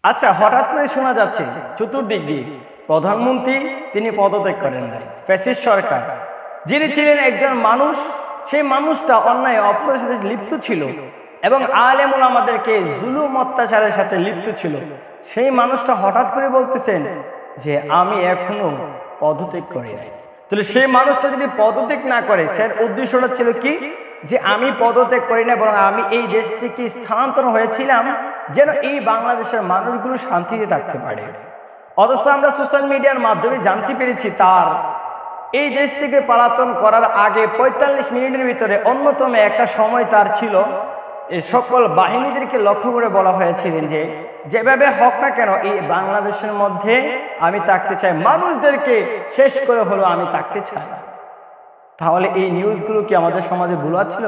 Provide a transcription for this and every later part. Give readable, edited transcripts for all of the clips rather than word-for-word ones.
আচ্ছা, হঠাৎ করে শোনা যাচ্ছে চতুর্দিক দিয়ে প্রধানমন্ত্রী তিনি পদত্যাগ করেন নাই। ফ্যাসিস্ট সরকার যিনি ছিলেন একজন মানুষ, সেই মানুষটা অন্যায় অপরাধের সাথে লিপ্ত ছিল এবং আলেম ওলামাদেরকে জুলুম অত্যাচারের সাথে লিপ্ত ছিল, সেই মানুষটা হঠাৎ করে বলতেছেন যে আমি এখনো পদত্যাগ করি নাই। তাহলে সেই মানুষটা যদি পদত্যাগ না করে, সে উদ্দেশ্যটা ছিল কি, যে আমি পদত্যাগ করি না, বরং আমি এই দেশ থেকে স্থানান্তর হয়েছিলাম যেন এই বাংলাদেশের মানুষগুলো শান্তিতে থাকতে পারে। অথচ আমরা সোশ্যাল মিডিয়ার মাধ্যমে জানতে পেরেছি তার এই দেশ থেকে পলাতন করার আগে ৪৫ মিনিটের ভিতরে অন্যতম একটা সময় তার ছিল, এই সকল বাহিনীদেরকে লক্ষ্য করে বলা হয়েছিলেন যে যেভাবে হোক না কেন এই বাংলাদেশের মধ্যে আমি থাকতে চাই, মানুষদেরকে শেষ করে হলো আমি থাকতে চাই। তাহলে এই নিউজগুলো কি আমাদের সমাজে ভুলাচ্ছিল?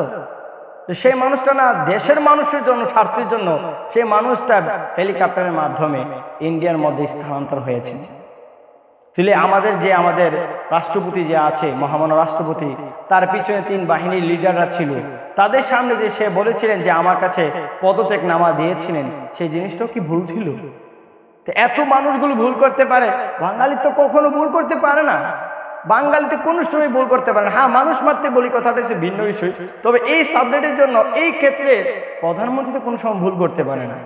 তো সেই মানুষটা না দেশের মানুষের জন্য, স্বার্থের জন্য সেই মানুষটা হেলিকপ্টারের মাধ্যমে ইন্ডিয়ার মধ্যে স্থানান্তর হয়েছে। তাহলে আমাদের রাষ্ট্রপতি যে আছে, মহামান্য রাষ্ট্রপতি, তার পিছনে ৩ বাহিনীর লিডাররা ছিল, তাদের সামনে যে সে বলেছিলেন যে আমার কাছে পদত্যাগনামা দিয়েছিলেন, সেই জিনিসটাও কি ভুল ছিল? তো এত মানুষগুলো ভুল করতে পারে, বাঙালি তো কখনো ভুল করতে পারে না। বাঙালিতে কোনো সময় ভুল করতে পারে না। হ্যাঁ, মানুষ মারতে বলি, কথাটা হচ্ছে ভিন্ন বিষয়। তবে এই সাবজেক্টের জন্য এই ক্ষেত্রে প্রধানমন্ত্রী তো কোনো সময় ভুল করতে পারে না।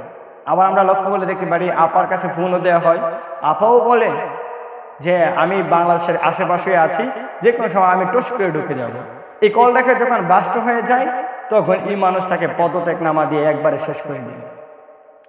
আবার আমরা লক্ষ্য করলে দেখতে পারি আপার কাছে ফোনও দেওয়া হয়, আপাও বলে যে আমি বাংলাদেশের আশেপাশে আছি, যে কোনো সময় আমি টস করে ঢুকে যাব। এই কলটাকে যখন বাস্ট হয়ে যায়, তখন এই মানুষটাকে পদত্যাগনামা দিয়ে একবারে শেষ করে দিল,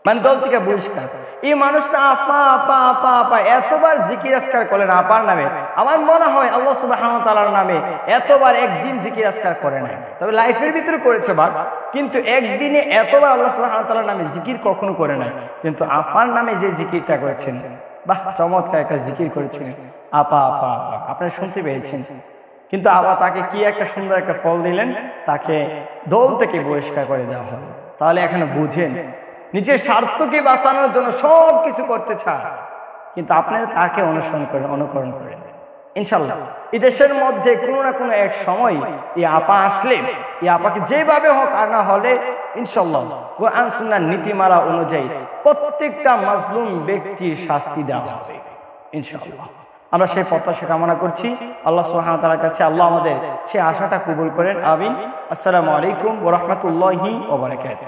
মানে দল থেকে বহিষ্কার। এই মানুষটা আপা আপা আপা আপা এতবার জিকির আজকার করেন আপার নামে, আমার মনে হয় আল্লাহ সুবহানাহু ওয়া তাআলার নামে এতবার একদিন জিকির আজকার করে নাই। তবে লাইফের ভিতরে করেছে বাট, কিন্তু একদিনে এতবার আল্লাহ সুবহানাহু ওয়া তাআলার নামে জিকির কখনো করে নাই। কিন্তু আপার নামে যে জিকিরটা করেছেন, বাহ, চমৎকার একটা জিকির করেছেন, আপা আপা আপা, আপনারা শুনতে পেয়েছেন। কিন্তু আবার তাকে কি একটা সুন্দর একটা ফল দিলেন, তাকে দল থেকে বহিষ্কার করে দেওয়া হলো। তাহলে এখানে বুঝেন, নিজের স্বার্থকে বাঁচানোর জন্য সব কিছু করতে চায়, কিন্তু আপনারা তাকে অনুকরণ করেন। ইনশাআল্লাহ এই দেশের মধ্যে কোনো না কোনো এক সময় এই আপা আসলে, এই আপাকে যেভাবে হোক আর না হলে ইনশাআল্লাহ কোরআন সুন্নাহর নীতিমালা অনুযায়ী প্রত্যেকটা মাজলুম ব্যক্তির শাস্তি দেওয়া হবে ইনশাআল্লাহ। আমরা সেই প্রত্যাশা কামনা করছি আল্লাহ সুবহানাহু ওয়া তাআলার কাছে। আল্লাহ আমাদের সেই আশাটা কবুল করেন, আমিন। আসসালামু আলাইকুম ওয়া রাহমাতুল্লাহি ওয়া বারাকাতুহু।